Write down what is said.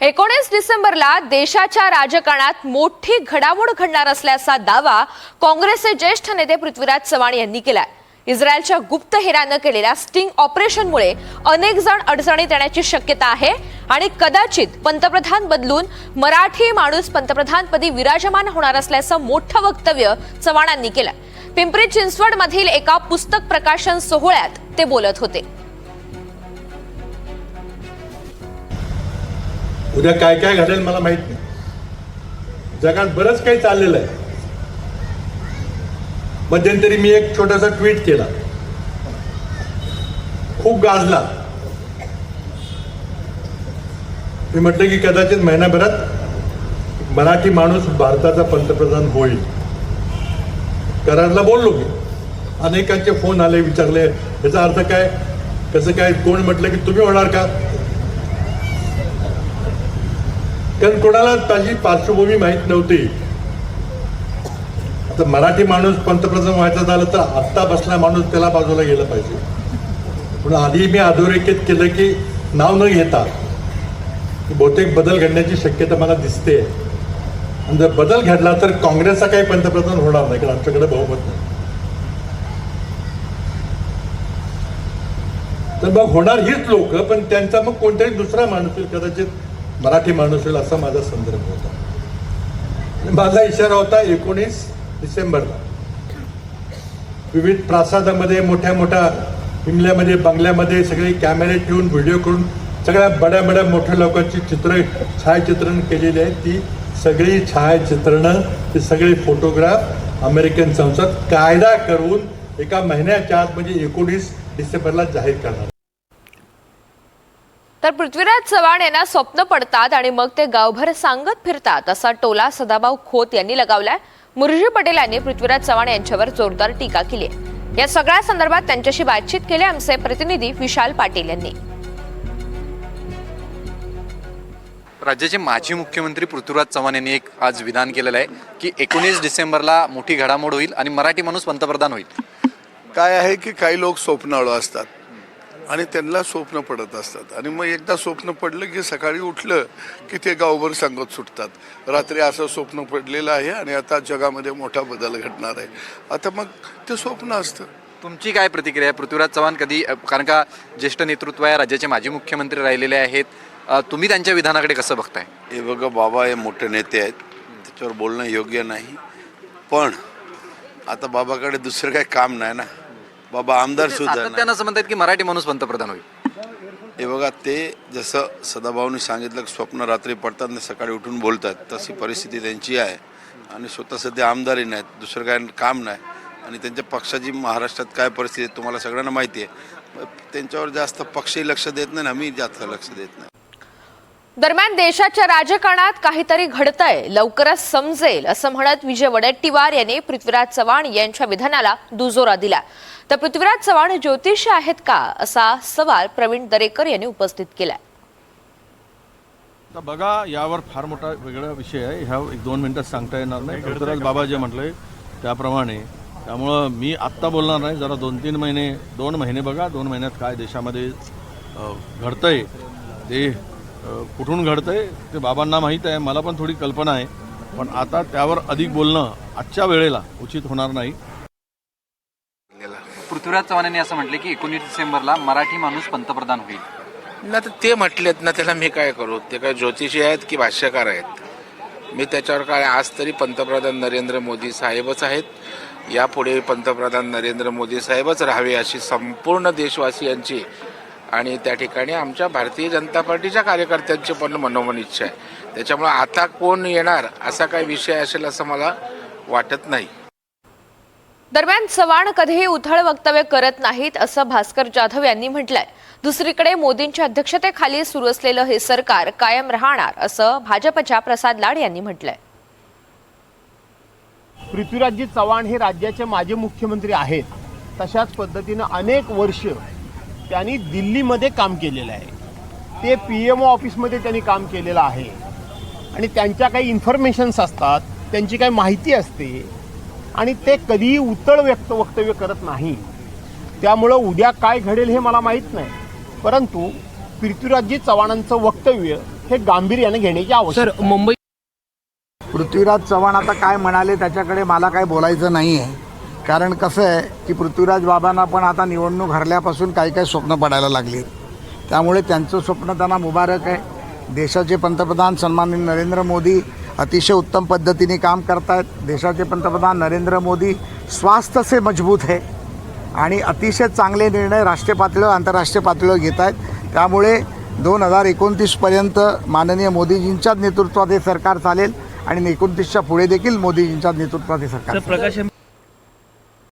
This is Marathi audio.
19 डिसेंबरला देशाच्या राजकारणात मोठी घडामोड घडणार असल्याचा दावा काँग्रेसचे ज्येष्ठ नेते पृथ्वीराज चव्हाण यांनी केलाय। इस्रायलच्या गुप्तहेरानं केलेल्या स्टिंग ऑपरेशनमुळे अनेक जण अडचणीत येण्याची शक्यता आहे आणि कदाचित पंतप्रधान बदलून मराठी माणूस पंतप्रधानपदी विराजमान होणार असल्याचं मोठं वक्तव्य चव्हाणांनी केलंय। पिंपरी चिंचवडमधील एका पुस्तक प्रकाशन सोहळ्यात ते बोलत होते। उद्या काय काय घडेल मला माहित नाही। जगात बरंच काही चाललेलं आहे। मध्यंतरी मी एक छोटासा ट्विट केला, खूप गाजला। मी म्हटलं की कदाचित महिनाभरात मराठी माणूस भारताचा पंतप्रधान होईल। करारला बोललो मी, अनेकांचे फोन आले, विचारले याचा अर्थ काय, कसं काय, कोण म्हटलं की तुम्ही होणार का, कारण कोणाला त्याची पार्श्वभूमी माहीत नव्हती। आता मराठी माणूस पंतप्रधान व्हायचा झालं तर आत्ता बसला माणूस त्याला बाजूला गेलं पाहिजे। म्हणून आधी मी अधोरेखित केलं की नाव न घेता बहुतेक बदल घडण्याची शक्यता मला दिसते। आणि जर बदल घडला तर काँग्रेसचा काही पंतप्रधान होणार नाही, कारण आमच्याकडे बहुमत नाही। तर मग होणार हीच लोक, पण त्यांचा मग कोणताही दुसरा माणूस येईल, कदाचित मराठी माणूस होईल असा माझा संदर्भ होता। माझा इशारा होता 19 डिसेंबरला विविध प्रासादामध्ये, मोठ्या मोठ्या इमल्यामध्ये, बंगल्यामध्ये सगळे कॅमेरे ठेवून, व्हिडिओ करून सगळ्या बड्या मोठ्या लोकांची छायाचित्रण केलेली आहेत। ती सगळी छायाचित्रणं, ते सगळे फोटोग्राफ अमेरिकन संसद कायदा करून एका महिन्याच्या आत म्हणजे 19 डिसेंबरला जाहीर करणार। तर पृथ्वीराज चव्हाण यांना स्वप्न पडतात आणि मग ते गावभर सांगत फिरतात असा टोला सदाभाऊ खोत यांनी लगावलाय। मुरजी पटेल यांनी पृथ्वीराज चव्हाण यांच्यावर जोरदार टीका केली आहे। या सगळ्या संदर्भात त्यांच्याशी बातचीत केली आमचे प्रतिनिधी विशाल पाटील यांनी। राज्याचे माजी मुख्यमंत्री पृथ्वीराज चव्हाण यांनी एक आज विधान केलेलं आहे की 19 डिसेंबरला मोठी घडामोड होईल आणि मराठी माणूस पंतप्रधान होईल। काय आहे की काही लोक स्वप्नाळू असतात आणि त्यांना स्वप्न पडत असतात, आणि मग एकदा स्वप्न पडलं की सकाळी उठलं की ते गावभर सांगत सुटतात, रात्री असं स्वप्न पडलेलं आहे आणि आता जगामध्ये मोठा बदल घडणार आहे। आता मग ते स्वप्न असतं। तुमची काय प्रतिक्रिया आहे? पृथ्वीराज चव्हाण कधी, कारण का ज्येष्ठ नेतृत्व आहे, राज्याचे माजी मुख्यमंत्री राहिलेले आहेत, तुम्ही त्यांच्या विधानाकडे कसं बघताय? हे बघा बाबा, हे मोठे नेते आहेत, त्याच्यावर बोलणं योग्य नाही, पण आता बाबाकडे दुसरं काही काम नाही ना। बाबा आमदार सुद्धा त्यांना असं म्हणतात की मराठी माणूस पंतप्रधान होईल। हे बघा, ते जसं सदाभाऊनी सांगितलं की स्वप्न रात्री पडतात आणि सकाळी उठून बोलतात, तशी परिस्थिती त्यांची आहे। आणि स्वतः सध्या आमदारी नाहीत, दुसरं काय काम नाही, आणि त्यांच्या पक्षाची महाराष्ट्रात काय परिस्थिती आहे तुम्हाला सगळ्यांना माहिती आहे। त्यांच्यावर जास्त पक्षही लक्ष देत नाही, आम्ही जास्त लक्ष देत नाही। दरम्यान देशाच्या राजकारणात काहीतरी घडतंय, लवकरच समजेल असं म्हणत विजय वडेट्टीवार यांनी पृथ्वीराज चव्हाण यांच्या विधानाला दुजोरा दिला। तर पृथ्वीराज चव्हाण ज्योतिषी आहेत का असा सवाल प्रवीण दरेकर यांनी उपस्थित केलाय। तर बघा, यावर फार मोठा वेगळा विषय आहे, ह्या 1-2 मिनिटात सांगता येणार नाही। पृथ्वीराज बाबा जे म्हटले त्याप्रमाणे, त्यामुळं मी आत्ता बोलणार नाही। जरा 2-3 महिने, 2 महिने बघा, 2 महिन्यात काय देशामध्ये घडतंय, ते कुठून घडतंय ते बाबांना माहीत आहे, मला पण थोडी कल्पना आहे, पण आता त्यावर अधिक बोलणं आजच्या वेळेला उचित होणार नाही। पृथ्वीराज चव्हाण यांनी असं म्हटलं की 19 डिसेंबरला मराठी माणूस पंतप्रधान होईल। ना तर ते म्हटलेत ना, त्याला मी काय करू? ते काय ज्योतिषी आहेत की भाष्यकार आहेत? मी त्याच्यावर काय, आज तरी पंतप्रधान नरेंद्र मोदी साहेबच आहेत, यापुढे पंतप्रधान नरेंद्र मोदी साहेबच राहावे अशी संपूर्ण देशवासियांची आणि त्या ठिकाणी आमच्या भारतीय जनता पार्टीच्या कार्यकर्त्यांची पण मनोमन इच्छा आहे। त्याच्यामुळे आता कोण येणार असा काही विषय असेल असं मला वाटत नाही। दरम्यान चव्हाण कधीही उथळ वक्तव्य करत नाहीत असं भास्कर जाधव यांनी म्हटलंय। दुसरीकडे मोदींच्या अध्यक्षतेखाली सुरू असलेलं हे सरकार कायम राहणार असं भाजपच्या प्रसाद लाड यांनी म्हटलंय। पृथ्वीराजजी चव्हाण हे राज्याचे माजी मुख्यमंत्री आहेत, तशाच पद्धतीनं अनेक वर्ष त्यांनी दिल्लीमध्ये काम केलेलं आहे। ते PMO ऑफिसमध्ये त्यांनी काम केलेलं आहे आणि त्यांच्या काही इन्फॉर्मेशन्स असतात, त्यांची काही माहिती असते आणि ते कधीही उतळ वक्तव्य करत नाही। त्यामुळं उद्या काय घडेल हे मला माहीत नाही, परंतु पृथ्वीराजजी चव्हाणांचं वक्तव्य हे गांभीर्याने घेण्याची आवश्यकता आहे. मुंबई पृथ्वीराज चव्हाण आता काय म्हणाले त्याच्याकडे मला काय बोलायचं नाही आहे. कारण कसं आहे की पृथ्वीराज बाबांना पण आता निवडणूक हरल्यापासून काही काही स्वप्न पडायला लागली. त्यामुळे त्यांचं स्वप्न त्यांना मुबारक आहे. देशाचे पंतप्रधान सन्माननीय नरेंद्र मोदी अतिशय उत्तम पद्धतीने काम करतायत. देशाचे पंतप्रधान नरेंद्र मोदी स्वास्थ्य से मजबूत है आणि अतिशय चांगले निर्णय राष्ट्रीय पातळीवर आंतरराष्ट्रीय पातळीवर घेत आहेत. त्यामुळे 2029पर्यंत माननीय मोदीजींच्याच नेतृत्वात हे सरकार चालेल आणि 29च्या पुढे देखील मोदीजींच्या नेतृत्वात हे सरकार चालेल. प्रकाश